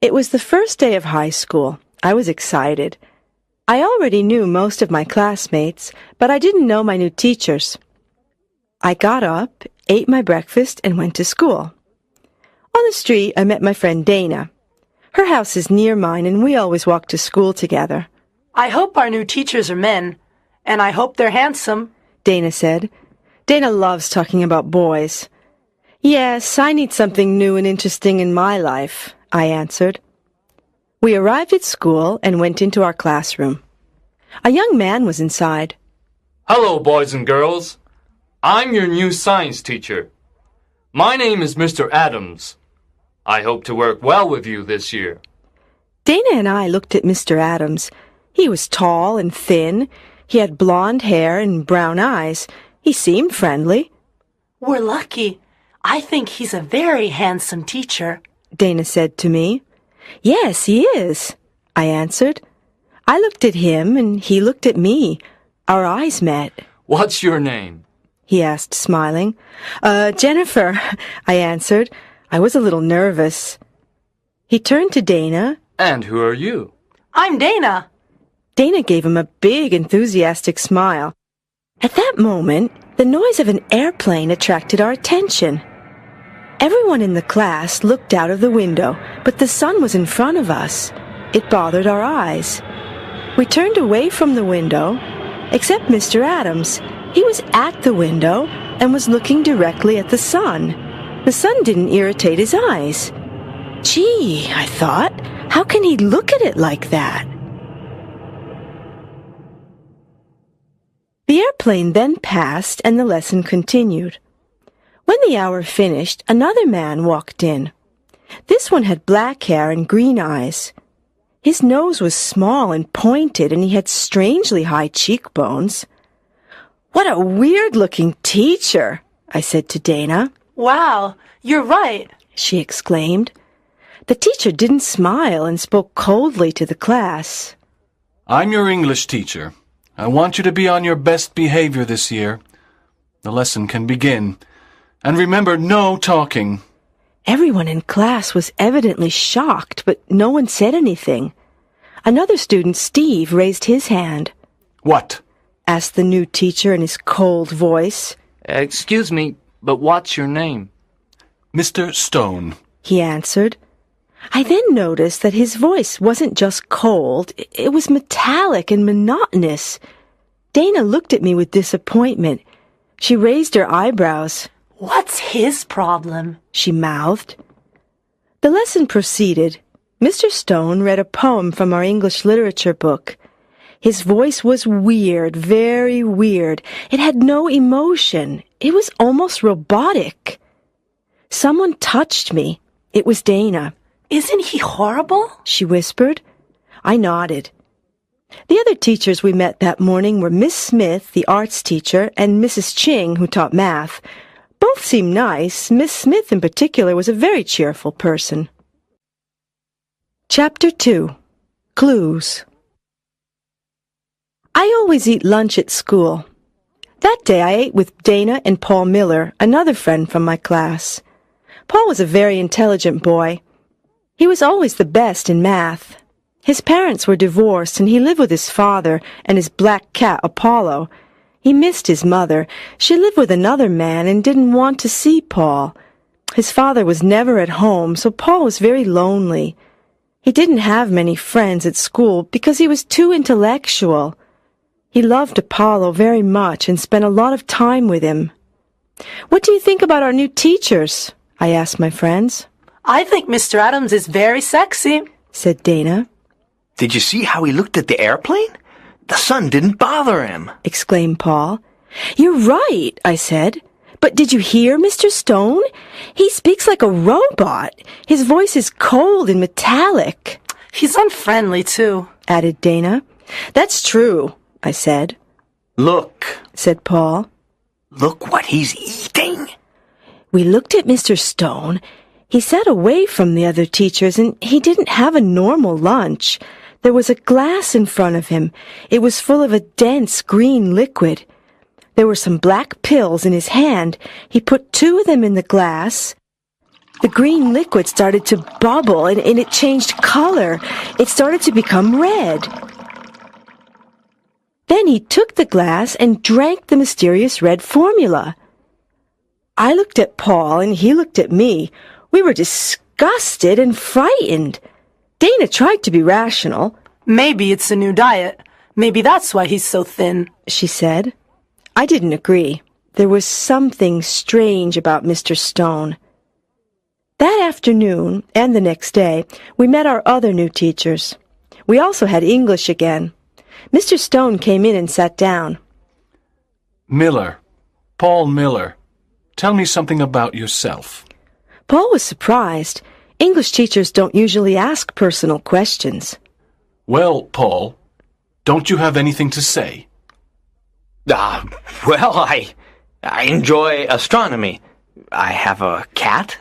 It was the first day of high school. I was excited. I already knew most of my classmates, but I didn't know my new teachers. I got up, ate my breakfast, and went to school. On the street, I met my friend Dana. Her house is near mine, and we always walk to school together. I hope our new teachers are men, and I hope they're handsome, Dana said. Dana loves talking about boys. Yes, I need something new and interesting in my life, I answered. We arrived at school and went into our classroom. A young man was inside. Hello, boys and girls. I'm your new science teacher. My name is Mr. Adams. I hope to work well with you this year. Dana and I looked at Mr. Adams. He was tall and thin. He had blonde hair and brown eyes. He seemed friendly. We're lucky. I think he's a very handsome teacher, Dana said to me. Yes, he is, I answered. I looked at him and he looked at me. Our eyes met. What's your name? He asked, smiling. Jennifer, I answered. I was a little nervous. He turned to Dana. And who are you? I'm Dana. Dana gave him a big, enthusiastic smile. At that moment, the noise of an airplane attracted our attention. Everyone in the class looked out of the window, but the sun was in front of us. It bothered our eyes. We turned away from the window, except Mr. Adams. He was at the window and was looking directly at the sun. The sun didn't irritate his eyes. Gee, I thought, how can he look at it like that? The airplane then passed and the lesson continued. When the hour finished, another man walked in. This one had black hair and green eyes. His nose was small and pointed, and he had strangely high cheekbones. What a weird-looking teacher, I said to Dana. Wow, you're right, she exclaimed. The teacher didn't smile and spoke coldly to the class. I'm your English teacher. I want you to be on your best behavior this year. The lesson can begin. And remember, no talking. Everyone in class was evidently shocked, but no one said anything. Another student, Steve, raised his hand. What? Asked the new teacher in his cold voice. Excuse me, but what's your name? Mr. Stone, he answered. I then noticed that his voice wasn't just cold, it was metallic and monotonous. Dana looked at me with disappointment. She raised her eyebrows. What's his problem? She mouthed. The lesson proceeded. Mr. Stone read a poem from our English literature book. His voice was weird, very weird. It had no emotion. It was almost robotic. Someone touched me. It was Dana. Isn't he horrible? She whispered. I nodded. The other teachers we met that morning were Miss Smith, the arts teacher, and Mrs. Ching, who taught math. Both seemed nice. Miss Smith in particular was a very cheerful person. Chapter 2. Clues. I always eat lunch at school. That day I ate with Dana and Paul Miller, another friend from my class. Paul was a very intelligent boy. He was always the best in math. His parents were divorced, and he lived with his father and his black cat, Apollo. He missed his mother. She lived with another man and didn't want to see Paul. His father was never at home, so Paul was very lonely. He didn't have many friends at school because he was too intellectual. He loved Apollo very much and spent a lot of time with him. What do you think about our new teachers? I asked my friends. I think Mr. Adams is very sexy, said Dana. Did you see how he looked at the airplane? The sun didn't bother him, exclaimed Paul. You're right, I said. But did you hear Mr. Stone? He speaks like a robot. His voice is cold and metallic. He's unfriendly, too, added Dana. That's true, I said. Look, said Paul. Look what he's eating. We looked at Mr. Stone. He sat away from the other teachers, and he didn't have a normal lunch. There was a glass in front of him. It was full of a dense green liquid. There were some black pills in his hand. He put 2 of them in the glass. The green liquid started to bubble and it changed color. It started to become red. Then he took the glass and drank the mysterious red formula. I looked at Paul and he looked at me. We were disgusted and frightened. Dana tried to be rational. Maybe it's a new diet. Maybe that's why he's so thin, she said. I didn't agree. There was something strange about Mr. Stone. That afternoon and the next day, we met our other new teachers. We also had English again. Mr. Stone came in and sat down. Miller, Paul Miller, tell me something about yourself. Paul was surprised. English teachers don't usually ask personal questions. Well, Paul, don't you have anything to say? Well, I enjoy astronomy. I have a cat.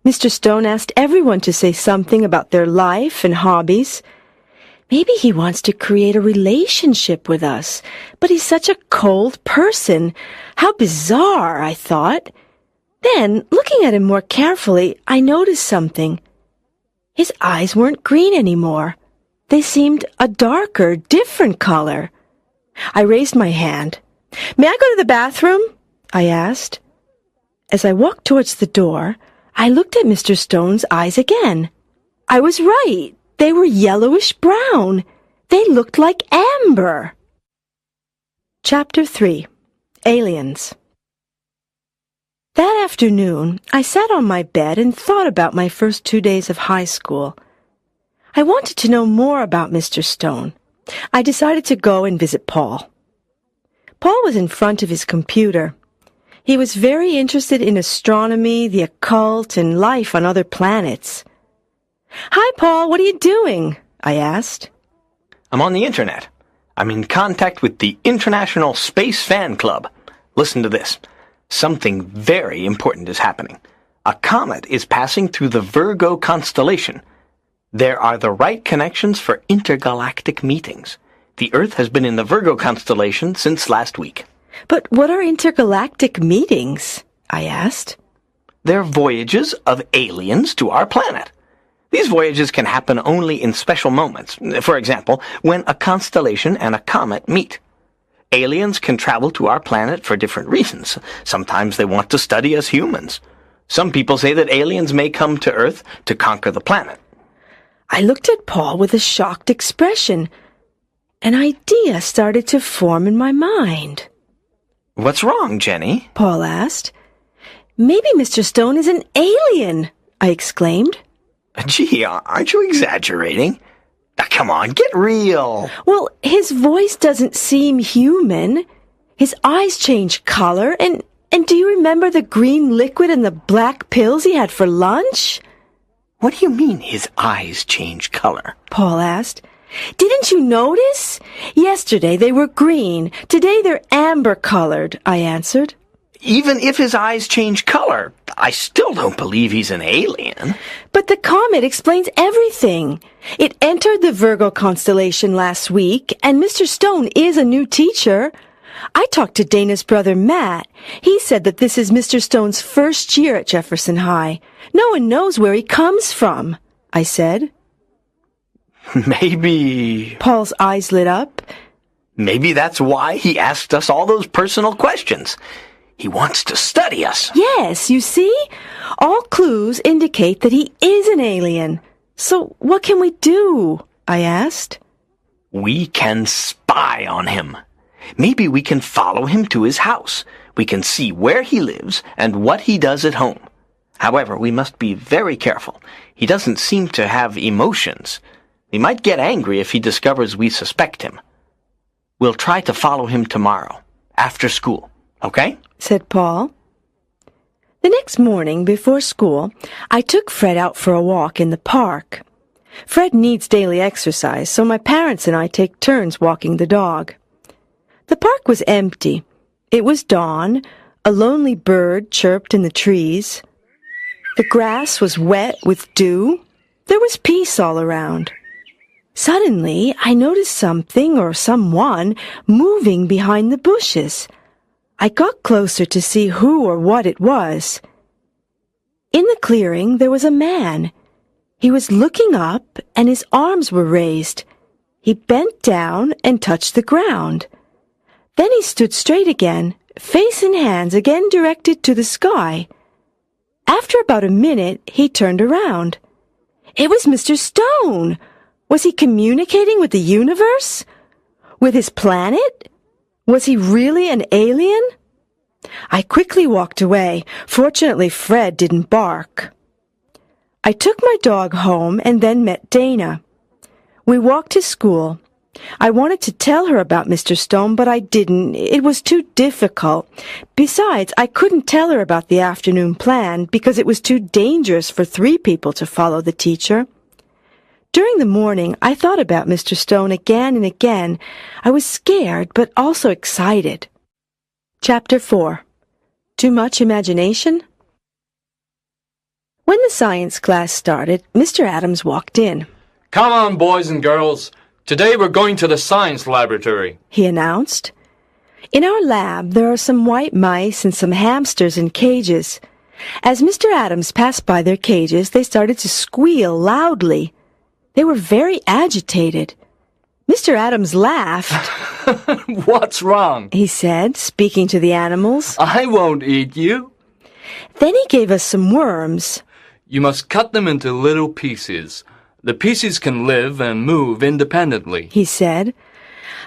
Mr. Stone asked everyone to say something about their life and hobbies. Maybe he wants to create a relationship with us, but he's such a cold person. How bizarre, I thought. Then, looking at him more carefully, I noticed something. His eyes weren't green anymore. They seemed a darker, different color. I raised my hand. "May I go to the bathroom?" I asked. As I walked towards the door, I looked at Mr. Stone's eyes again. I was right. They were yellowish-brown. They looked like amber. Chapter 3. Aliens. That afternoon, I sat on my bed and thought about my first 2 days of high school. I wanted to know more about Mr. Stone. I decided to go and visit Paul. Paul was in front of his computer. He was very interested in astronomy, the occult, and life on other planets. "Hi, Paul, what are you doing?" I asked. I'm on the internet. I'm in contact with the International Space Fan Club. Listen to this. Something very important is happening. A comet is passing through the Virgo constellation. There are the right connections for intergalactic meetings. The Earth has been in the Virgo constellation since last week. "But what are intergalactic meetings?" I asked. They're voyages of aliens to our planet. These voyages can happen only in special moments. For example, when a constellation and a comet meet. Aliens can travel to our planet for different reasons. Sometimes they want to study us humans. Some people say that aliens may come to Earth to conquer the planet. I looked at Paul with a shocked expression. An idea started to form in my mind. What's wrong, Jenny? Paul asked. "Maybe Mr. Stone is an alien," I exclaimed. Gee, aren't you exaggerating? Now, come on, get real. Well, his voice doesn't seem human. His eyes change color, and do you remember the green liquid and the black pills he had for lunch? What do you mean his eyes change color? Paul asked. "Didn't you notice? Yesterday they were green. Today they're amber-colored," I answered. Even if his eyes change color, I still don't believe he's an alien. But the comet explains everything. It entered the Virgo constellation last week, and Mr. Stone is a new teacher. I talked to Dana's brother Matt. He said that this is Mr. Stone's first year at Jefferson High. No one knows where he comes from, I said. Maybe... Paul's eyes lit up. Maybe that's why he asked us all those personal questions. He wants to study us. Yes, you see? All clues indicate that he is an alien. So what can we do? I asked. We can spy on him. Maybe we can follow him to his house. We can see where he lives and what he does at home. However, we must be very careful. He doesn't seem to have emotions. He might get angry if he discovers we suspect him. We'll try to follow him tomorrow, after school, okay? Said Paul. The next morning, before school, I took Fred out for a walk in the park. Fred needs daily exercise, so my parents and I take turns walking the dog. The park was empty. It was dawn. A lonely bird chirped in the trees. The grass was wet with dew. There was peace all around. Suddenly, I noticed something or someone moving behind the bushes. I got closer to see who or what it was. In the clearing there was a man. He was looking up, and his arms were raised. He bent down and touched the ground. Then he stood straight again, face and hands again directed to the sky. After about a minute, he turned around. It was Mr. Stone! Was he communicating with the universe? With his planet? Was he really an alien? I quickly walked away. Fortunately, Fred didn't bark. I took my dog home and then met Dana. We walked to school. I wanted to tell her about Mr. Stone, but I didn't. It was too difficult. Besides, I couldn't tell her about the afternoon plan because it was too dangerous for 3 people to follow the teacher. During the morning, I thought about Mr. Stone again and again. I was scared, but also excited. Chapter 4. Too much imagination? When the science class started, Mr. Adams walked in. Come on, boys and girls. Today we're going to the science laboratory, he announced. In our lab, there are some white mice and some hamsters in cages. As Mr. Adams passed by their cages, they started to squeal loudly. They were very agitated. Mr. Adams laughed. What's wrong? He said, speaking to the animals. I won't eat you. Then he gave us some worms. You must cut them into little pieces. The pieces can live and move independently, he said.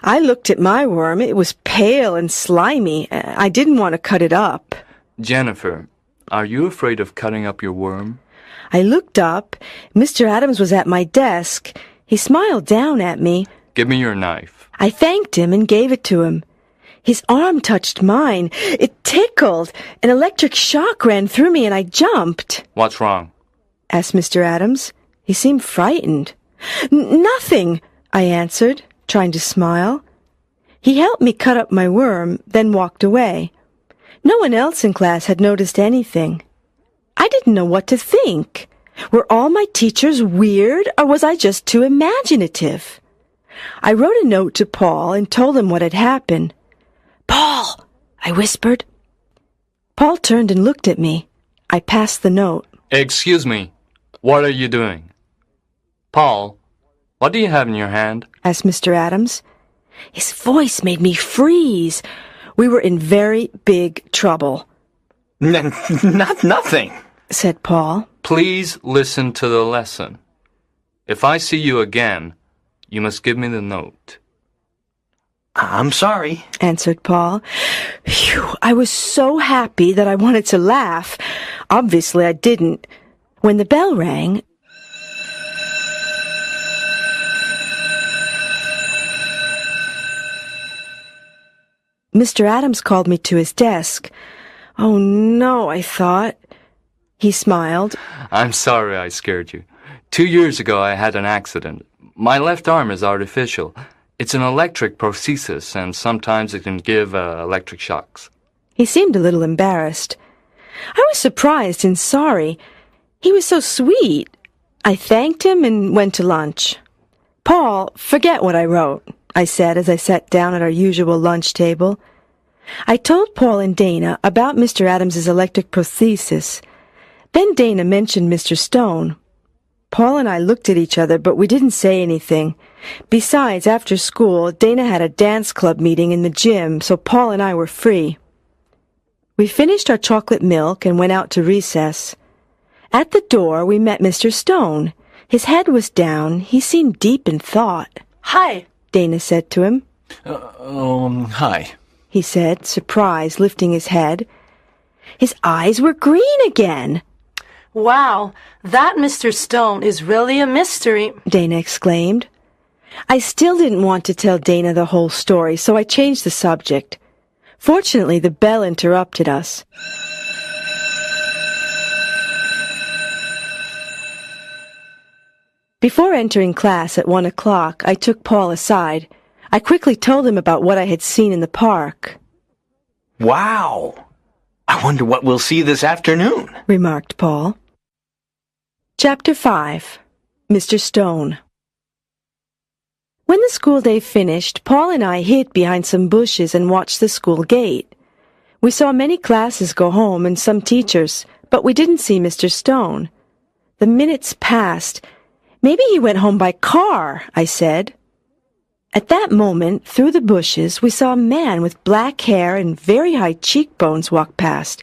I looked at my worm. It was pale and slimy. I didn't want to cut it up. Jennifer, are you afraid of cutting up your worm? I looked up. Mr. Adams was at my desk. He smiled down at me. Give me your knife. I thanked him and gave it to him. His arm touched mine. It tickled. An electric shock ran through me and I jumped. What's wrong? Asked Mr. Adams. He seemed frightened. Nothing, I answered, trying to smile. He helped me cut up my worm, then walked away. No one else in class had noticed anything. I didn't know what to think. Were all my teachers weird, or was I just too imaginative? I wrote a note to Paul and told him what had happened. "Paul," I whispered. Paul turned and looked at me. I passed the note. Excuse me. What are you doing? Paul, what do you have in your hand? Asked Mr. Adams. His voice made me freeze. We were in very big trouble. Nothing, said Paul. Please listen to the lesson. If I see you again, you must give me the note. I'm sorry, answered Paul. Phew, I was so happy that I wanted to laugh. Obviously, I didn't. When the bell rang, Mr. Adams called me to his desk. Oh, no, I thought. He smiled. I'm sorry I scared you. 2 years ago, I had an accident. My left arm is artificial. It's an electric prosthesis, and sometimes it can give electric shocks. He seemed a little embarrassed. I was surprised and sorry. He was so sweet. I thanked him and went to lunch. Paul, forget what I wrote, I said as I sat down at our usual lunch table. I told Paul and Dana about Mr. Adams's electric prosthesis. Then Dana mentioned Mr. Stone. Paul and I looked at each other, but we didn't say anything. Besides, after school, Dana had a dance club meeting in the gym, so Paul and I were free. We finished our chocolate milk and went out to recess. At the door, we met Mr. Stone. His head was down. He seemed deep in thought. Hi, Dana said to him. Hi, he said, surprised, lifting his head. His eyes were green again. Wow, that Mr. Stone is really a mystery, Dana exclaimed. I still didn't want to tell Dana the whole story, so I changed the subject. Fortunately, the bell interrupted us. Before entering class at 1 o'clock, I took Paul aside. I quickly told him about what I had seen in the park. Wow! I wonder what we'll see this afternoon, remarked Paul. Chapter 5. Mr. Stone. When the school day finished, Paul and I hid behind some bushes and watched the school gate. We saw many classes go home and some teachers, But we didn't see Mr. Stone. The minutes passed. Maybe he went home by car, I said. At that moment, through the bushes, we saw a man with black hair and very high cheekbones walk past.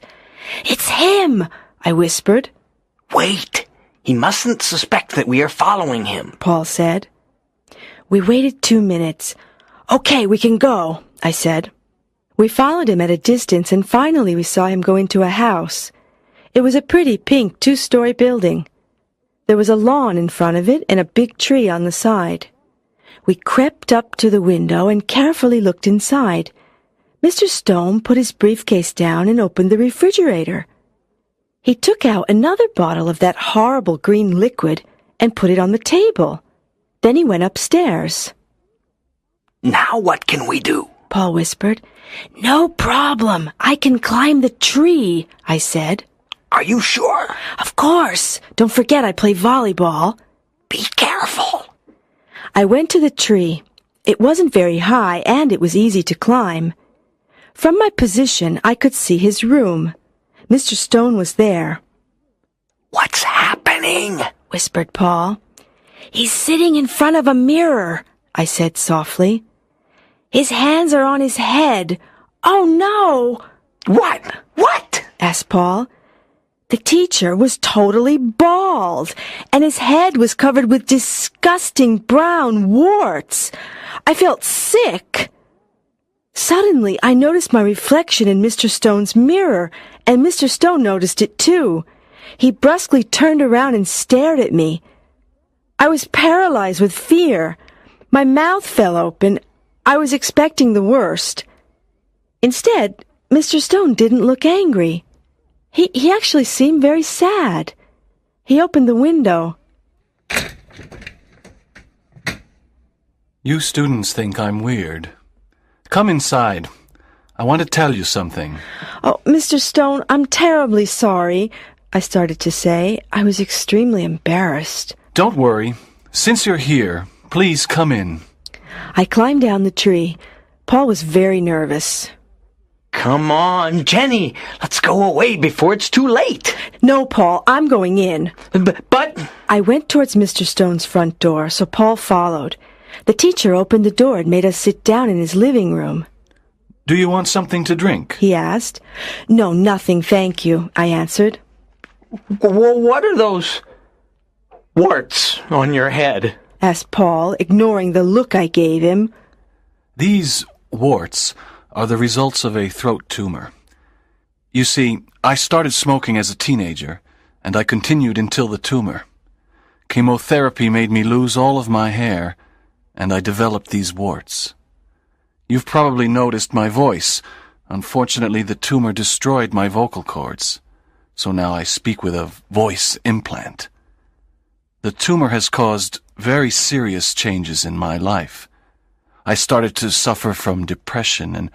"It's him!" I whispered. Wait! He mustn't suspect that we are following him, Paul said. We waited 2 minutes. "Okay, we can go," I said. We followed him at a distance, and finally we saw him go into a house. It was a pretty pink 2-story building. There was a lawn in front of it and a big tree on the side. We crept up to the window and carefully looked inside. Mr. Stone put his briefcase down and opened the refrigerator. He took out another bottle of that horrible green liquid and put it on the table. Then he went upstairs. Now what can we do? Paul whispered. "No problem. I can climb the tree," I said. Are you sure? "Of course. Don't forget I play volleyball." Be careful. I went to the tree. It wasn't very high, and it was easy to climb. From my position, I could see his room. Mr. Stone was there. What's happening? Whispered Paul. "He's sitting in front of a mirror," I said softly. "His hands are on his head." "Oh, no!" What? What? asked Paul. The teacher was totally bald, and his head was covered with disgusting brown warts. I felt sick. Suddenly, I noticed my reflection in Mr. Stone's mirror, and Mr. Stone noticed it too. He brusquely turned around and stared at me. I was paralyzed with fear. My mouth fell open. I was expecting the worst. Instead, Mr. Stone didn't look angry. He actually seemed very sad. He opened the window. You students think I'm weird. Come inside. I want to tell you something. "Oh, Mr. Stone, I'm terribly sorry," I started to say. I was extremely embarrassed. Don't worry. Since you're here, please come in. I climbed down the tree. Paul was very nervous. Come on, Jenny. Let's go away before it's too late. "No, Paul, I'm going in." But... I went towards Mr. Stone's front door, so Paul followed. The teacher opened the door and made us sit down in his living room. Do you want something to drink? He asked. "No, nothing, thank you," I answered. What are those warts on your head? Asked Paul, ignoring the look I gave him. These warts are the results of a throat tumor. You see, I started smoking as a teenager, and I continued until the tumor. Chemotherapy made me lose all of my hair, and I developed these warts. You've probably noticed my voice. Unfortunately, the tumor destroyed my vocal cords, so now I speak with a voice implant. The tumor has caused very serious changes in my life. I started to suffer from depression, and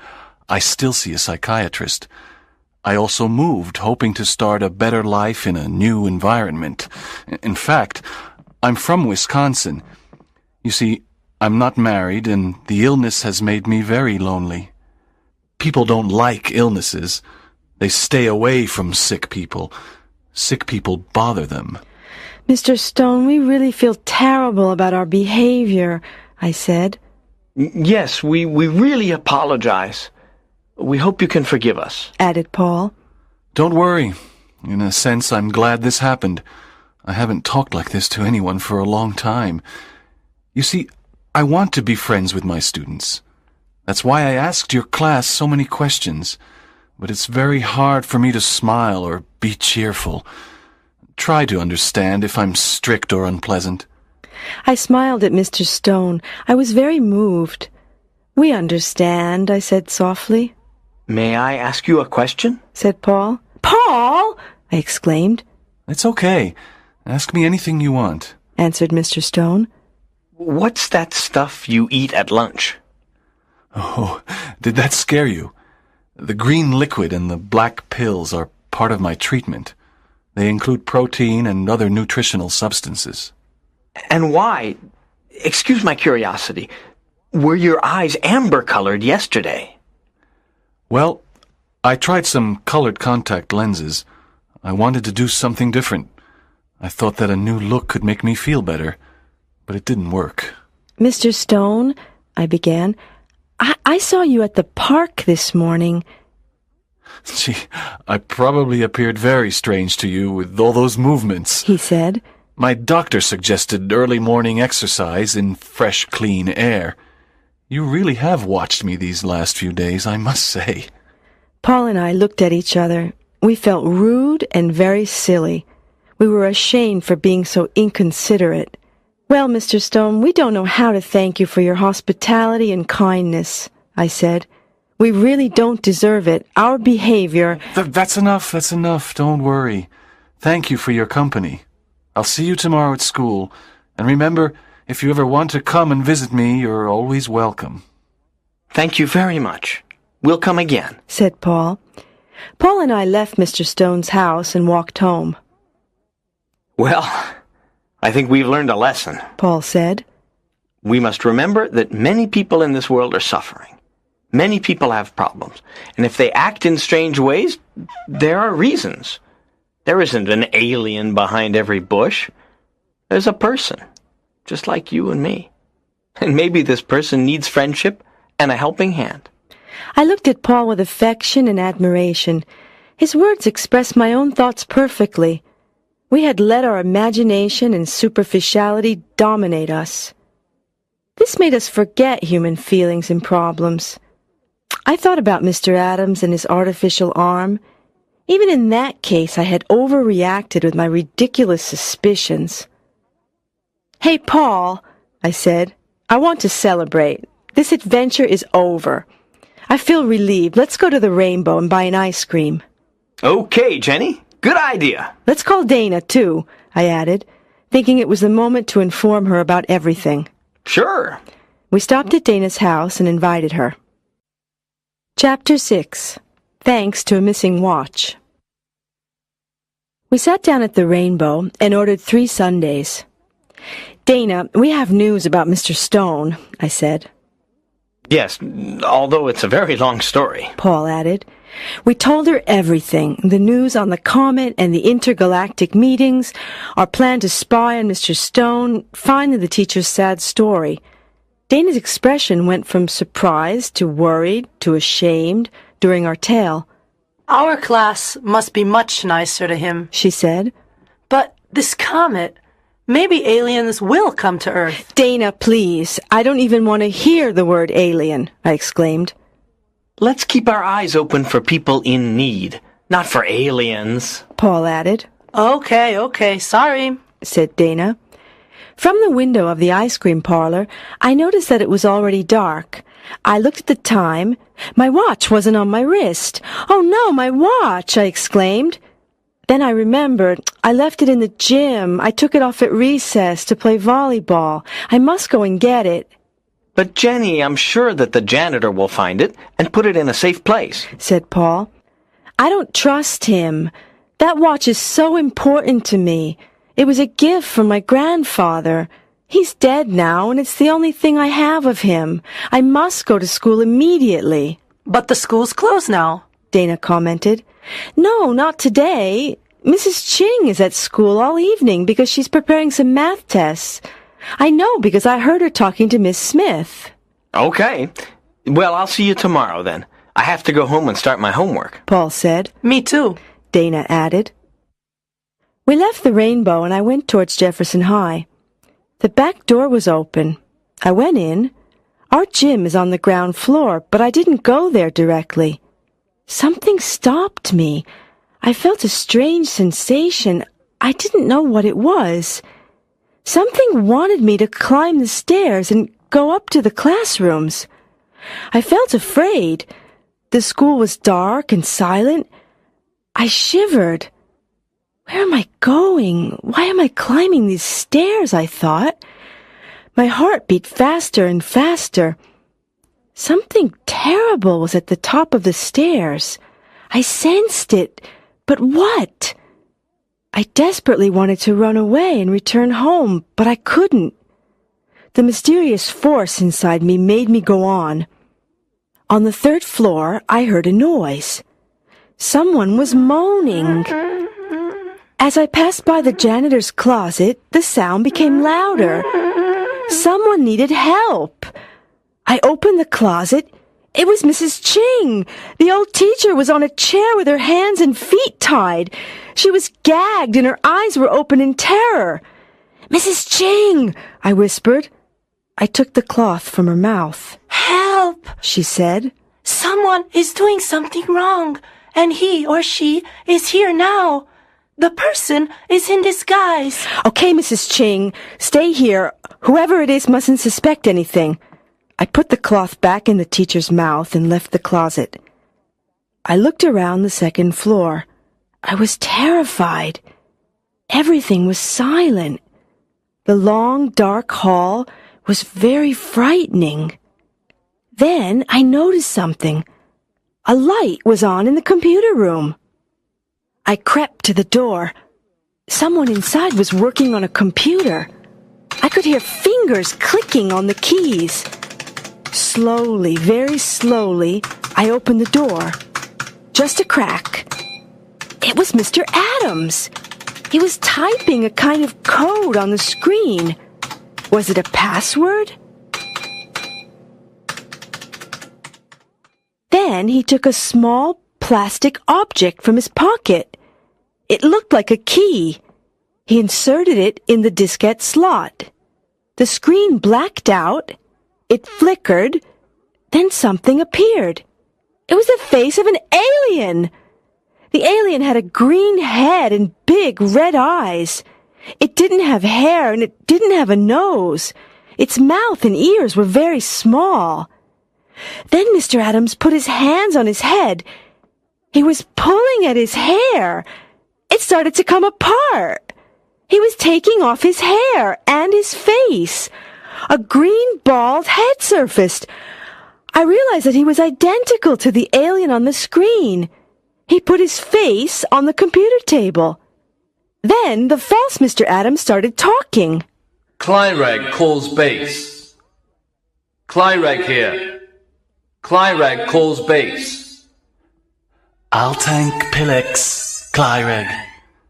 I still see a psychiatrist. I also moved, hoping to start a better life in a new environment. In fact, I'm from Wisconsin. You see, I'm not married, and the illness has made me very lonely. People don't like illnesses. They stay away from sick people. Sick people bother them. "Mr. Stone, we really feel terrible about our behavior," I said. Yes, we really apologize. We hope you can forgive us, added Paul. Don't worry. In a sense, I'm glad this happened. I haven't talked like this to anyone for a long time. You see, I want to be friends with my students. That's why I asked your class so many questions. But it's very hard for me to smile or be cheerful. Try to understand if I'm strict or unpleasant. I smiled at Mr. Stone. I was very moved. "We understand," I said softly. May I ask you a question? Said Paul. "Paul!" I exclaimed. It's okay. Ask me anything you want, answered Mr. Stone. What's that stuff you eat at lunch? Oh, did that scare you? The green liquid and the black pills are part of my treatment. They include protein and other nutritional substances. And why? Excuse my curiosity. Were your eyes amber-colored yesterday? Well, I tried some colored contact lenses. I wanted to do something different. I thought that a new look could make me feel better, but it didn't work. Mr. Stone, I began, I saw you at the park this morning. Gee, I probably appeared very strange to you with all those movements, He said. My doctor suggested early morning exercise in fresh, clean air. You really have watched me these last few days, I must say. Paul and I looked at each other. We felt rude and very silly. We were ashamed for being so inconsiderate. Well, Mr. Stone, we don't know how to thank you for your hospitality and kindness, I said. We really don't deserve it. Our behavior... That's enough, don't worry. Thank you for your company. I'll see you tomorrow at school, and remember, if you ever want to come and visit me, you're always welcome. Thank you very much. We'll come again, said Paul. Paul and I left Mr. Stone's house and walked home. Well, I think we've learned a lesson, Paul said. We must remember that many people in this world are suffering. Many people have problems, and if they act in strange ways, there are reasons. There isn't an alien behind every bush. There's a person, just like you and me. And maybe this person needs friendship and a helping hand. I looked at Paul with affection and admiration. His words expressed my own thoughts perfectly. We had let our imagination and superficiality dominate us. This made us forget human feelings and problems. I thought about Mr. Adams and his artificial arm. Even in that case, I had overreacted with my ridiculous suspicions. Hey, Paul, I said, I want to celebrate. This adventure is over. I feel relieved. Let's go to the Rainbow and buy an ice cream. Okay, Jenny. Good idea. Let's call Dana, too, I added, thinking it was the moment to inform her about everything. Sure. We stopped at Dana's house and invited her. Chapter 6. Thanks to a missing watch. We sat down at the Rainbow and ordered 3 sundaes. Dana, we have news about Mr. Stone, I said. Yes, although it's a very long story, Paul added. We told her everything, the news on the comet and the intergalactic meetings, our plan to spy on Mr. Stone, finally the teacher's sad story. Dana's expression went from surprised to worried to ashamed during our tale. Our class must be much nicer to him, she said. But this comet, maybe aliens will come to Earth. Dana, please, I don't even want to hear the word alien, I exclaimed. Let's keep our eyes open for people in need, not for aliens, Paul added. Okay, sorry, said Dana. From the window of the ice cream parlor, I noticed that it was already dark. I looked at the time. My watch wasn't on my wrist. Oh no, my watch, I exclaimed. Then I remembered. I left it in the gym. I took it off at recess to play volleyball. I must go and get it. But Jenny, I'm sure that the janitor will find it and put it in a safe place, said Paul. I don't trust him. That watch is so important to me. It was a gift from my grandfather. He's dead now, and it's the only thing I have of him. I must go to school immediately. But the school's closed now, Dana commented. No, not today. Mrs. Ching is at school all evening because she's preparing some math tests. I know because I heard her talking to Miss Smith. Okay. Well, I'll see you tomorrow then. I have to go home and start my homework, Paul said. Me too, Dana added. We left the Rainbow and I went towards Jefferson High. The back door was open. I went in. Our gym is on the ground floor, but I didn't go there directly. Something stopped me. I felt a strange sensation. I didn't know what it was. Something wanted me to climb the stairs and go up to the classrooms. I felt afraid. The school was dark and silent. I shivered. Where am I going? Why am I climbing these stairs? I thought. My heart beat faster and faster. Something terrible was at the top of the stairs. I sensed it. But what? I desperately wanted to run away and return home, but I couldn't. The mysterious force inside me made me go on. On the 3rd floor, I heard a noise. Someone was moaning. As I passed by the janitor's closet, the sound became louder. Someone needed help. I opened the closet. It was Mrs. Ching. The old teacher was on a chair with her hands and feet tied. She was gagged and her eyes were open in terror. "Mrs. Ching," I whispered. I took the cloth from her mouth. Help! She said. Someone is doing something wrong, and he or she is here now. The person is in disguise. "Okay, Mrs. Ching, stay here. Whoever it is mustn't suspect anything." I put the cloth back in the teacher's mouth and left the closet. I looked around the second floor. I was terrified. Everything was silent. The long, dark hall was very frightening. Then I noticed something. A light was on in the computer room. I crept to the door. Someone inside was working on a computer. I could hear fingers clicking on the keys. Slowly, very slowly, I opened the door. Just a crack. It was Mr. Adams. He was typing a kind of code on the screen. Was it a password? Then he took a small plastic object from his pocket. It looked like a key. He inserted it in the diskette slot. The screen blacked out. It flickered. Then something appeared. It was the face of an alien. The alien had a green head and big red eyes. It didn't have hair and it didn't have a nose. Its mouth and ears were very small. Then Mr. Adams put his hands on his head. He was pulling at his hair. It started to come apart. He was taking off his hair and his face. A green bald head surfaced. I realized that he was identical to the alien on the screen. He put his face on the computer table. Then the false Mr. Adams started talking. Clyrag calls base. Clyrag here. Clyrag calls base. Altank Pilex, Clyrag.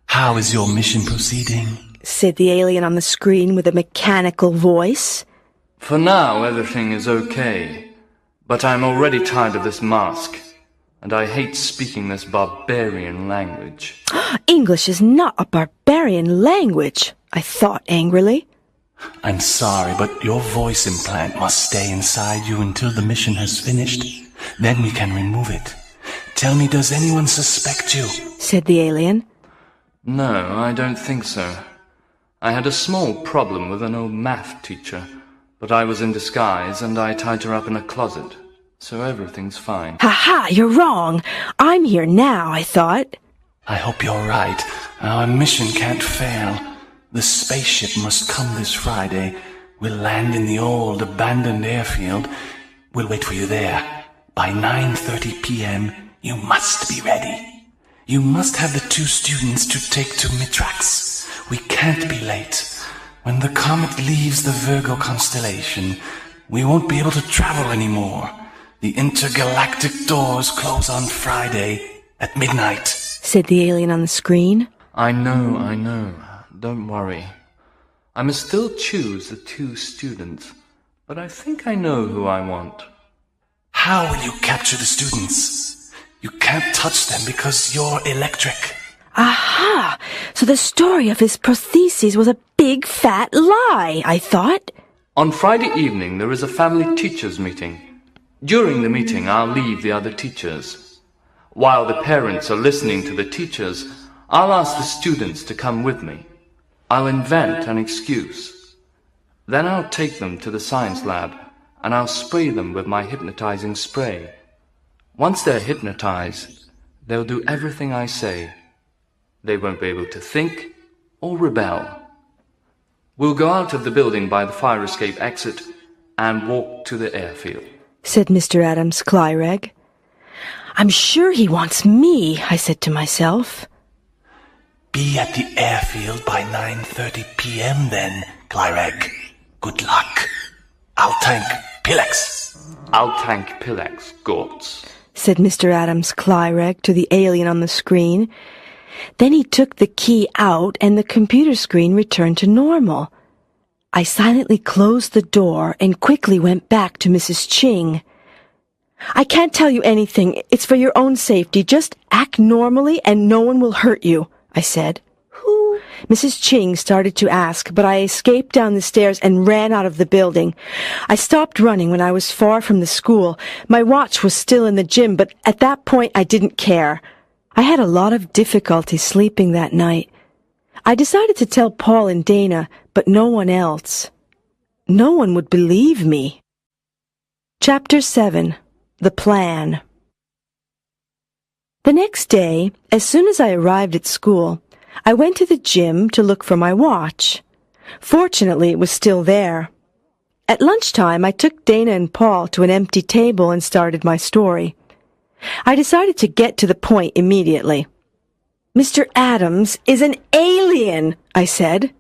How is your mission proceeding? Said the alien on the screen with a mechanical voice. For now, everything is okay. But I'm already tired of this mask. And I hate speaking this barbarian language. English is not a barbarian language, I thought angrily. I'm sorry, but your voice implant must stay inside you until the mission has finished. Then we can remove it. Tell me, does anyone suspect you? Said the alien. No, I don't think so. I had a small problem with an old math teacher, but I was in disguise and I tied her up in a closet. So everything's fine. Ha-ha, you're wrong. I'm here now, I thought. I hope you're right. Our mission can't fail. The spaceship must come this Friday. We'll land in the old abandoned airfield. We'll wait for you there. By 9:30 p.m., you must be ready. You must have the 2 students to take to Mitrax. We can't be late. When the comet leaves the Virgo constellation, we won't be able to travel anymore. The intergalactic doors close on Friday at midnight, said the alien on the screen. I know. Don't worry. I must still choose the 2 students, but I think I know who I want. How will you capture the students? You can't touch them because you're electric. Aha! So the story of his prostheses was a big fat lie, I thought. On Friday evening there is a family teachers' meeting. During the meeting I'll leave the other teachers. While the parents are listening to the teachers, I'll ask the students to come with me. I'll invent an excuse. Then I'll take them to the science lab and I'll spray them with my hypnotizing spray. Once they're hypnotized, they'll do everything I say. They won't be able to think or rebel. We'll go out of the building by the fire escape exit and walk to the airfield, said Mr. Adams Clyrag. I'm sure he wants me, I said to myself. Be at the airfield by 9:30 p.m. then, Clyrag. Good luck. Altank Pilex. Altank Pilex, Gortz, said Mr. Adams Clyrag to the alien on the screen. Then he took the key out and the computer screen returned to normal. I silently closed the door and quickly went back to Mrs. Ching. "I can't tell you anything. It's for your own safety. Just act normally and no one will hurt you," I said. Who? Mrs. Ching started to ask, but I escaped down the stairs and ran out of the building. I stopped running when I was far from the school. My watch was still in the gym, but at that point I didn't care. I had a lot of difficulty sleeping that night. I decided to tell Paul and Dana, but no one else. No one would believe me. Chapter 7. The Plan. The next day, as soon as I arrived at school, I went to the gym to look for my watch. Fortunately, it was still there. At lunchtime, I took Dana and Paul to an empty table and started my story. I decided to get to the point immediately. "Mr. Adams is an alien," I said.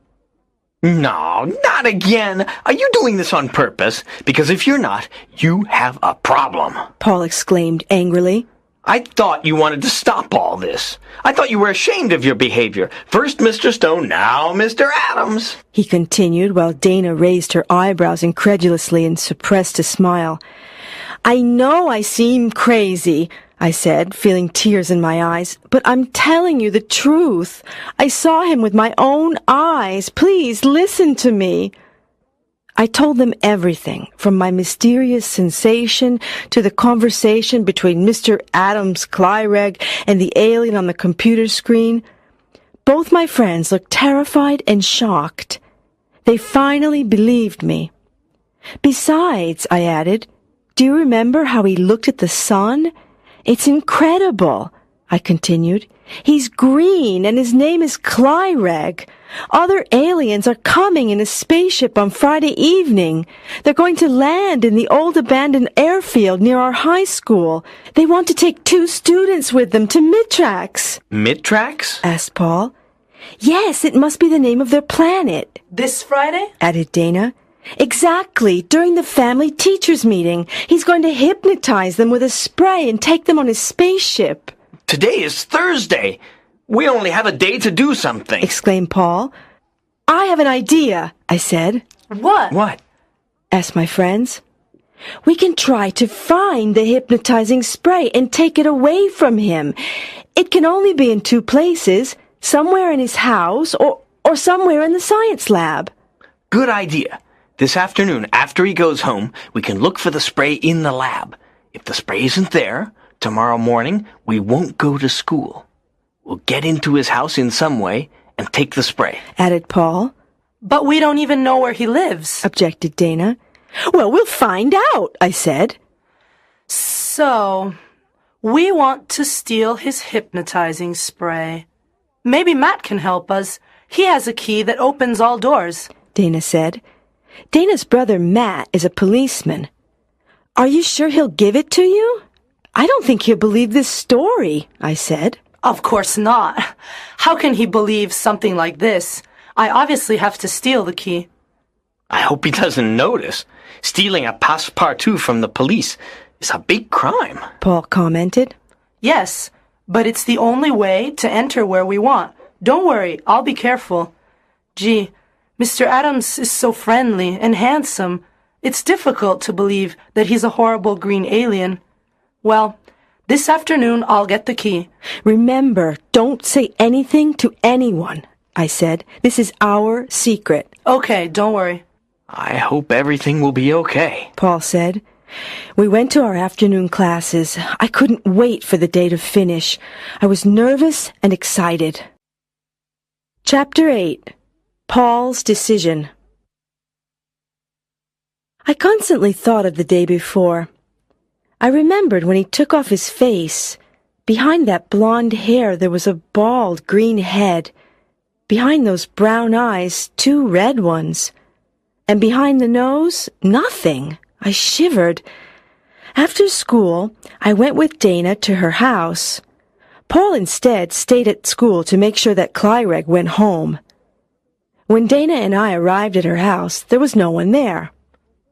No, not again. Are you doing this on purpose? Because if you're not, you have a problem. Paul exclaimed angrily. I thought you wanted to stop all this. I thought you were ashamed of your behavior. First Mr. Stone, now Mr. Adams. He continued while Dana raised her eyebrows incredulously and suppressed a smile. "I know I seem crazy," I said, feeling tears in my eyes, "but I'm telling you the truth. I saw him with my own eyes. Please listen to me." I told them everything, from my mysterious sensation to the conversation between Mr. Adams Clyreg and the alien on the computer screen. Both my friends looked terrified and shocked. They finally believed me. "Besides," I added, "do you remember how he looked at the sun? It's incredible," I continued. "He's green, and his name is Clyreg. Other aliens are coming in a spaceship on Friday evening. They're going to land in the old abandoned airfield near our high school. They want to take 2 students with them to Mitrax." Mitrax? asked Paul. "Yes, it must be the name of their planet," This Friday? added Dana. "Exactly, during the family teachers meeting. He's going to hypnotize them with a spray and take them on his spaceship." Today is Thursday. We only have a day to do something. exclaimed Paul. "I have an idea," I said. What? What? asked my friends. "We can try to find the hypnotizing spray and take it away from him. It can only be in 2 places, somewhere in his house or somewhere in the science lab." Good idea. This afternoon, after he goes home, we can look for the spray in the lab. If the spray isn't there, tomorrow morning we won't go to school. We'll get into his house in some way and take the spray. added Paul. But we don't even know where he lives. Objected Dana. "Well, we'll find out," I said. So, we want to steal his hypnotizing spray. Maybe Matt can help us. He has a key that opens all doors. Dana said. Dana's brother Matt is a policeman. "Are you sure he'll give it to you?" "I don't think he'll believe this story," I said. Of course not. How can he believe something like this? I obviously have to steal the key. I hope he doesn't notice. Stealing a passepartout from the police is a big crime. Paul commented. Yes, but it's the only way to enter where we want. Don't worry, I'll be careful. Gee, Mr. Adams is so friendly and handsome. It's difficult to believe that he's a horrible green alien. Well, this afternoon I'll get the key. "Remember, don't say anything to anyone," I said. "This is our secret." Okay, don't worry. I hope everything will be okay. Paul said. We went to our afternoon classes. I couldn't wait for the day to finish. I was nervous and excited. Chapter 8. Paul's Decision. I constantly thought of the day before. I remembered when he took off his face. Behind that blonde hair there was a bald green head. Behind those brown eyes, 2 red ones. And behind the nose, nothing. I shivered. After school, I went with Dana to her house. Paul instead stayed at school to make sure that Clyreg went home. When Dana and I arrived at her house, there was no one there.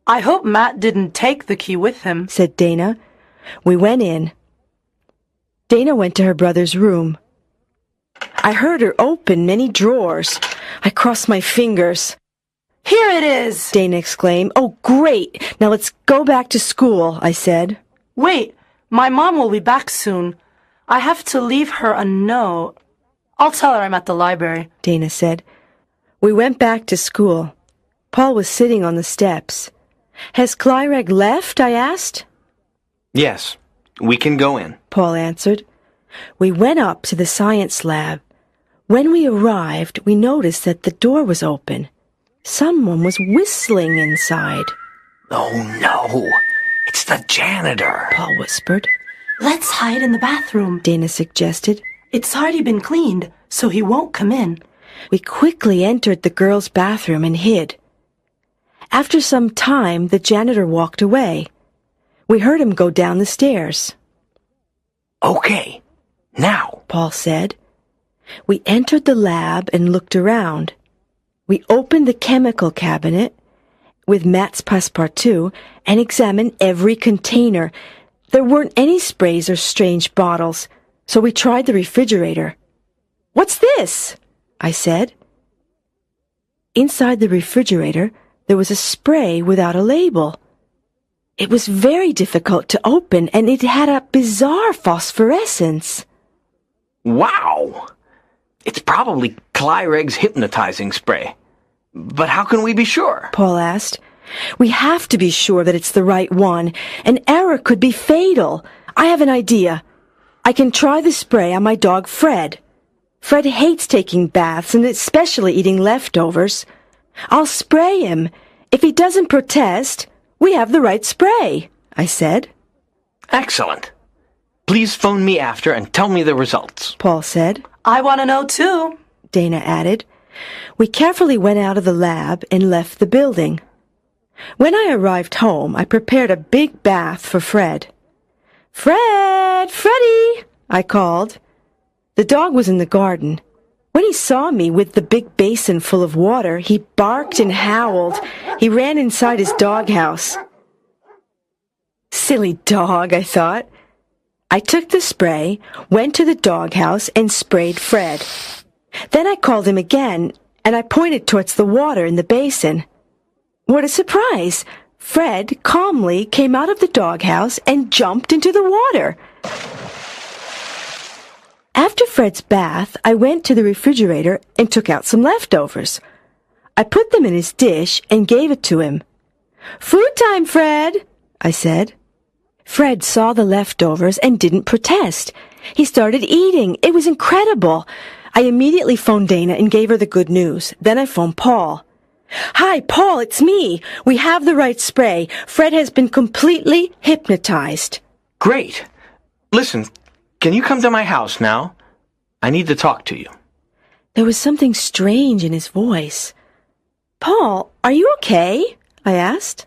I hope Matt didn't take the key with him, said Dana. We went in. Dana went to her brother's room. I heard her open many drawers. I crossed my fingers. Here it is! Dana exclaimed. Oh, great! Now let's go back to school, I said. Wait, my mom will be back soon. I have to leave her a note. I'll tell her I'm at the library, Dana said. We went back to school. Paul was sitting on the steps. Has Clyreg left? I asked. Yes, we can go in, Paul answered. We went up to the science lab. When we arrived, we noticed that the door was open. Someone was whistling inside. Oh no, it's the janitor, Paul whispered. Let's hide in the bathroom, Dana suggested. It's already been cleaned, so he won't come in. We quickly entered the girls' bathroom and hid. After some time, the janitor walked away. We heard him go down the stairs. Okay, now, Paul said. We entered the lab and looked around. We opened the chemical cabinet with Matt's passepartout and examined every container. There weren't any sprays or strange bottles, so we tried the refrigerator. What's this? I said. Inside the refrigerator, there was a spray without a label. It was very difficult to open, and it had a bizarre phosphorescence. Wow! It's probably Clyreg's hypnotizing spray. But how can we be sure? Paul asked. We have to be sure that it's the right one. An error could be fatal. I have an idea. I can try the spray on my dog Fred. Fred hates taking baths and especially eating leftovers. I'll spray him. If he doesn't protest, we have the right spray, I said. Excellent. Please phone me after and tell me the results, Paul said. I want to know too, Dana added. We carefully went out of the lab and left the building. When I arrived home, I prepared a big bath for Fred. Fred! Freddie! I called. The dog was in the garden. When he saw me with the big basin full of water, he barked and howled. He ran inside his doghouse. Silly dog, I thought. I took the spray, went to the doghouse, and sprayed Fred. Then I called him again, and I pointed towards the water in the basin. What a surprise! Fred calmly came out of the doghouse and jumped into the water. After Fred's bath, I went to the refrigerator and took out some leftovers. I put them in his dish and gave it to him. Food time, Fred, I said. Fred saw the leftovers and didn't protest. He started eating. It was incredible. I immediately phoned Dana and gave her the good news. Then I phoned Paul. Hi, Paul, it's me. We have the right spray. Fred has been completely hypnotized. Great. Listen, can you come to my house now? I need to talk to you. There was something strange in his voice. Paul, are you okay? I asked.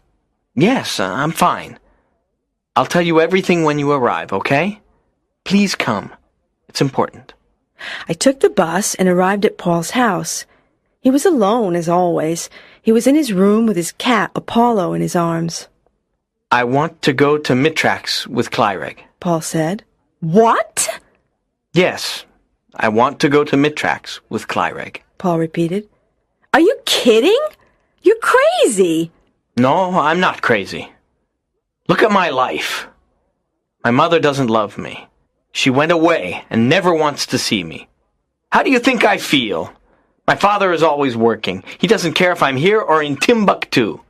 Yes, I'm fine. I'll tell you everything when you arrive, okay? Please come. It's important. I took the bus and arrived at Paul's house. He was alone, as always. He was in his room with his cat, Apollo, in his arms. I want to go to Mitrax with Clyreg, Paul said. What? Yes, I want to go to Mitrax with Clyreg, Paul repeated. Are you kidding? You're crazy. No, I'm not crazy. Look at my life. My mother doesn't love me. She went away and never wants to see me. How do you think I feel? My father is always working. He doesn't care if I'm here or in Timbuktu.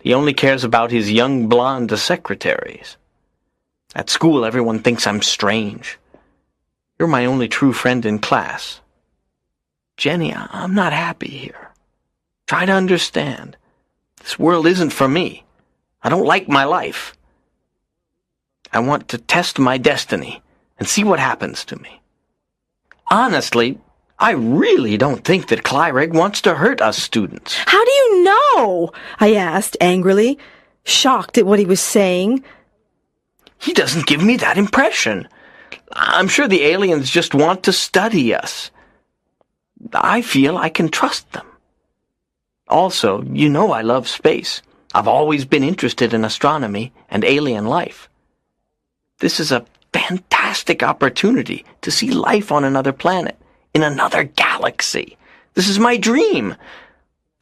He only cares about his young blonde secretaries. At school, everyone thinks I'm strange. You're my only true friend in class. Jenny, I'm not happy here. Try to understand. This world isn't for me. I don't like my life. I want to test my destiny and see what happens to me. Honestly, I really don't think that Clyreg wants to hurt us students. How do you know? I asked angrily, shocked at what he was saying. He doesn't give me that impression. I'm sure the aliens just want to study us. I feel I can trust them. Also, you know I love space. I've always been interested in astronomy and alien life. This is a fantastic opportunity to see life on another planet. in another galaxy. This is my dream.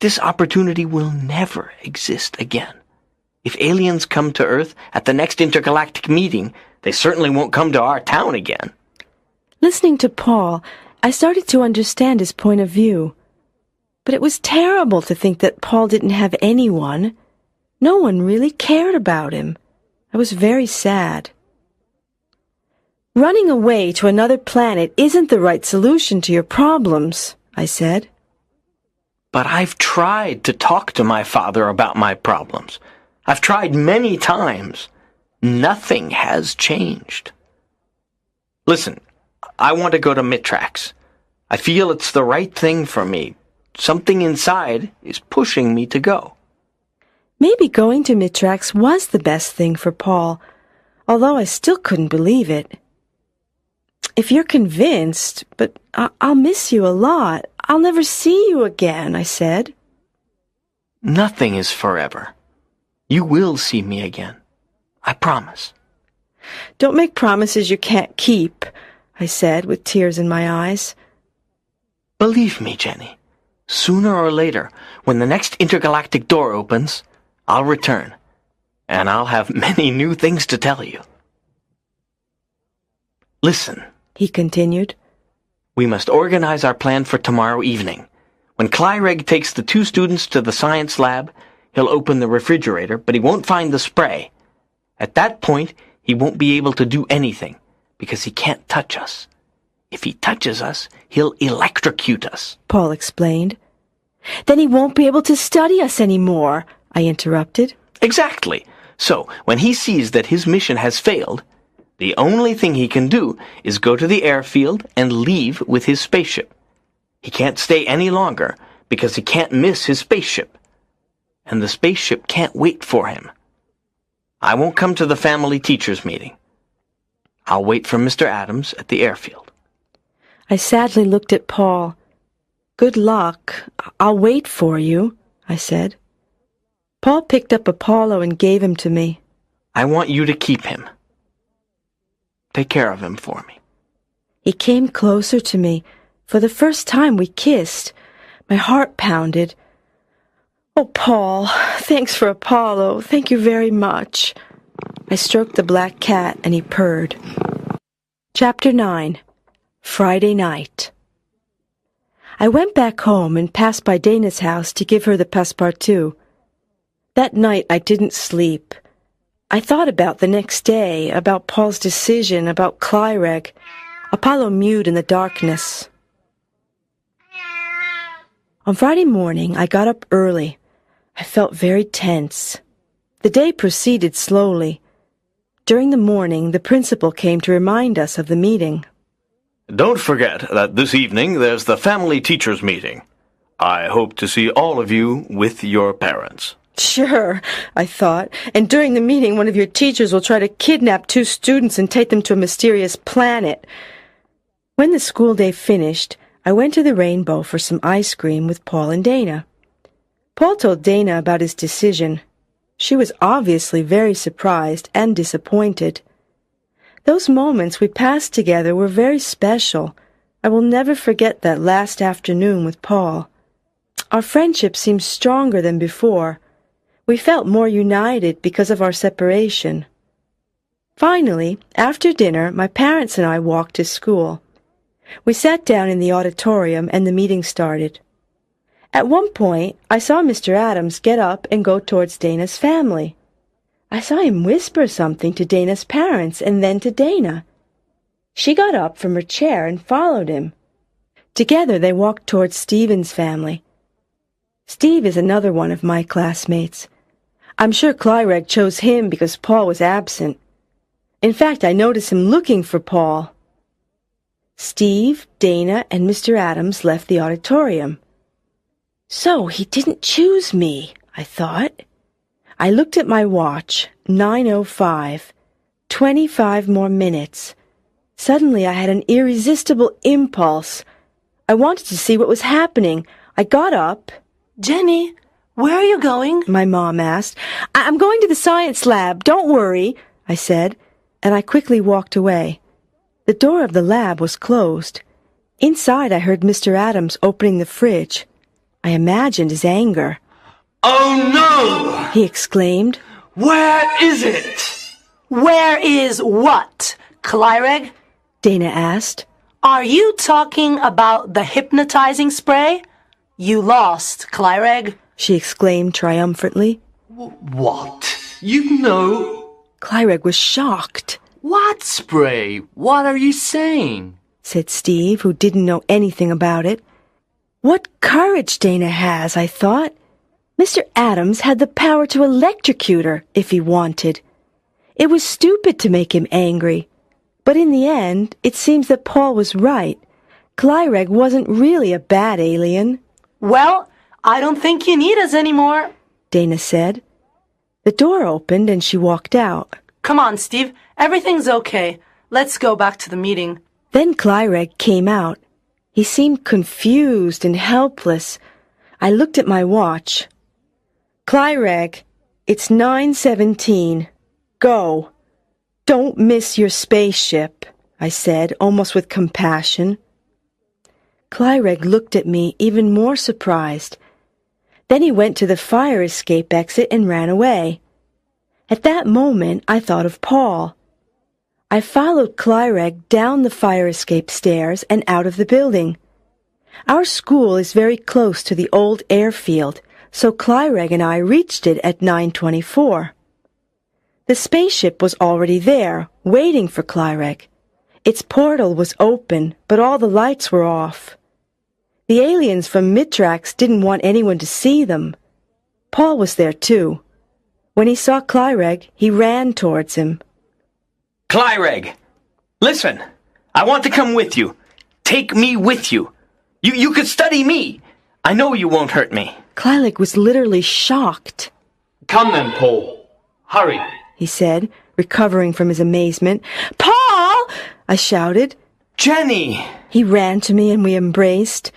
This opportunity will never exist again. If aliens come to Earth at the next intergalactic meeting, they certainly won't come to our town again. Listening to Paul, I started to understand his point of view. But it was terrible to think that Paul didn't have anyone. No one really cared about him. I was very sad. Running away to another planet isn't the right solution to your problems, I said. But I've tried to talk to my father about my problems. I've tried many times. Nothing has changed. Listen, I want to go to Mitrax. I feel it's the right thing for me. Something inside is pushing me to go. Maybe going to Mitrax was the best thing for Paul, although I still couldn't believe it. If you're convinced, but I'll miss you a lot. I'll never see you again, I said. Nothing is forever. You will see me again. I promise. Don't make promises you can't keep, I said with tears in my eyes. Believe me, Jenny. Sooner or later, when the next intergalactic door opens, I'll return, and I'll have many new things to tell you. Listen, he continued. We must organize our plan for tomorrow evening. When Clyreg takes the 2 students to the science lab, he'll open the refrigerator, but he won't find the spray. At that point, he won't be able to do anything, because he can't touch us. If he touches us, he'll electrocute us, Paul explained. Then he won't be able to study us anymore, I interrupted. Exactly. So, when he sees that his mission has failed, the only thing he can do is go to the airfield and leave with his spaceship. He can't stay any longer because he can't miss his spaceship. And the spaceship can't wait for him. I won't come to the family teachers meeting. I'll wait for Mr. Adams at the airfield. I sadly looked at Paul. Good luck. I'll wait for you, I said. Paul picked up Apollo and gave him to me. I want you to keep him. Take care of him for me. He came closer to me. For the first time we kissed. My heart pounded. Oh, Paul, thanks for Apollo. Thank you very much. I stroked the black cat and he purred. Chapter 9. Friday night. I went back home and passed by Dana's house to give her the passepartout. That night I didn't sleep. I thought about the next day, about Paul's decision, about Clyreg. Apollo mewed in the darkness. On Friday morning, I got up early. I felt very tense. The day proceeded slowly. During the morning, the principal came to remind us of the meeting. Don't forget that this evening there's the family teachers meeting. I hope to see all of you with your parents. Sure, I thought, and during the meeting one of your teachers will try to kidnap 2 students and take them to a mysterious planet. When the school day finished, I went to the Rainbow for some ice cream with Paul and Dana. Paul told Dana about his decision. She was obviously very surprised and disappointed. Those moments we passed together were very special. I will never forget that last afternoon with Paul. Our friendship seemed stronger than before. We felt more united because of our separation. Finally, after dinner, my parents and I walked to school. We sat down in the auditorium and the meeting started. At one point, I saw Mr. Adams get up and go towards Dana's family. I saw him whisper something to Dana's parents and then to Dana. She got up from her chair and followed him. Together they walked towards Stephen's family. Steve is another one of my classmates. I'm sure Clyreg chose him because Paul was absent. In fact, I noticed him looking for Paul. Steve, Dana, and Mr. Adams left the auditorium. So he didn't choose me, I thought. I looked at my watch, 9:05. 25 more minutes. Suddenly I had an irresistible impulse. I wanted to see what was happening. I got up. Jenny, where are you going? My mom asked. I'm going to the science lab. Don't worry, I said, and I quickly walked away. The door of the lab was closed. Inside, I heard Mr. Adams opening the fridge. I imagined his anger. "Oh no!" He exclaimed. "Where is it?" Where is what, Clyreg? Dana asked. Are you talking about the hypnotizing spray? You lost, Clyreg. She exclaimed triumphantly. "What? You know?" Clyreg was shocked. "What spray? What are you saying?" said Steve, who didn't know anything about it. What courage Dana has, I thought. Mr. Adams had the power to electrocute her if he wanted. It was stupid to make him angry. But in the end, it seems that Paul was right. Clyreg wasn't really a bad alien. Well, I don't think you need us anymore, Dana said. The door opened and she walked out. Come on, Steve. Everything's okay. Let's go back to the meeting. Then Clyreg came out. He seemed confused and helpless. I looked at my watch. Clyreg, it's 9:17. Go. Don't miss your spaceship, I said, almost with compassion. Clyreg looked at me, even more surprised. Then he went to the fire escape exit and ran away. At that moment, I thought of Paul. I followed Clyreg down the fire escape stairs and out of the building. Our school is very close to the old airfield, so Clyreg and I reached it at 9:24. The spaceship was already there, waiting for Clyreg. Its portal was open, but all the lights were off. The aliens from Mitrax didn't want anyone to see them. Paul was there, too. When he saw Clyreg, he ran towards him. Clyreg, listen, I want to come with you. Take me with you. You could study me. I know you won't hurt me. Clyreg was literally shocked. "Come then, Paul. Hurry," he said, recovering from his amazement. Paul! I shouted. Jenny! He ran to me and we embraced.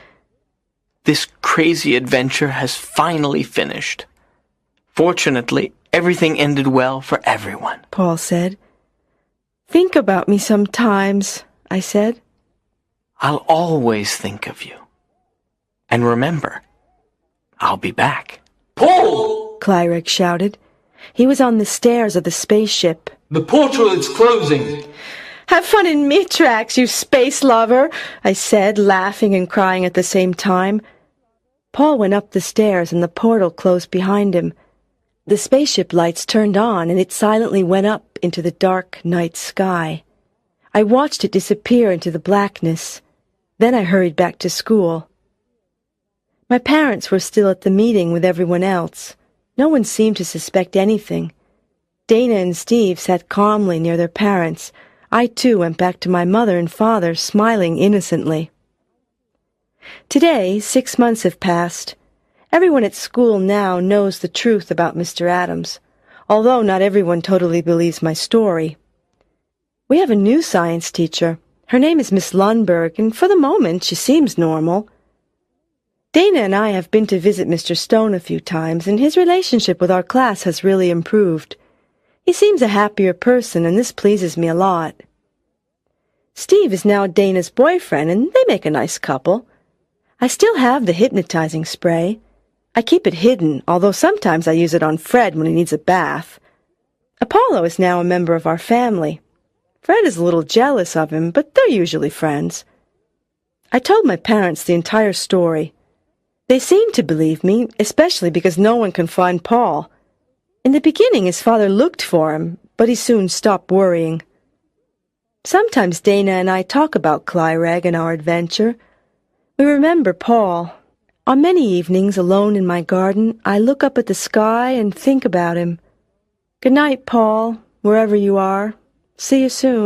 This crazy adventure has finally finished. Fortunately, everything ended well for everyone, Paul said. Think about me sometimes, I said. I'll always think of you. And remember, I'll be back. "Paul!" Clyreg shouted. He was on the stairs of the spaceship. "The portal is closing." Have fun in Mitrax, you space lover, I said, laughing and crying at the same time. Paul went up the stairs and the portal closed behind him. The spaceship lights turned on and it silently went up into the dark night sky. I watched it disappear into the blackness. Then I hurried back to school. My parents were still at the meeting with everyone else. No one seemed to suspect anything. Dana and Steve sat calmly near their parents. I, too, went back to my mother and father, smiling innocently. Today, 6 months have passed. Everyone at school now knows the truth about Mr. Adams, although not everyone totally believes my story. We have a new science teacher. Her name is Miss Lundberg, and for the moment she seems normal. Dana and I have been to visit Mr. Stone a few times, and his relationship with our class has really improved. He seems a happier person, and this pleases me a lot. Steve is now Dana's boyfriend, and they make a nice couple. I still have the hypnotizing spray. I keep it hidden, although sometimes I use it on Fred when he needs a bath. Apollo is now a member of our family. Fred is a little jealous of him, but they're usually friends. I told my parents the entire story. They seemed to believe me, especially because no one can find Paul. In the beginning, his father looked for him, but he soon stopped worrying. Sometimes Dana and I talk about Clyreg and our adventure. We remember Paul. On many evenings, alone in my garden, I look up at the sky and think about him. Good night, Paul, wherever you are. See you soon.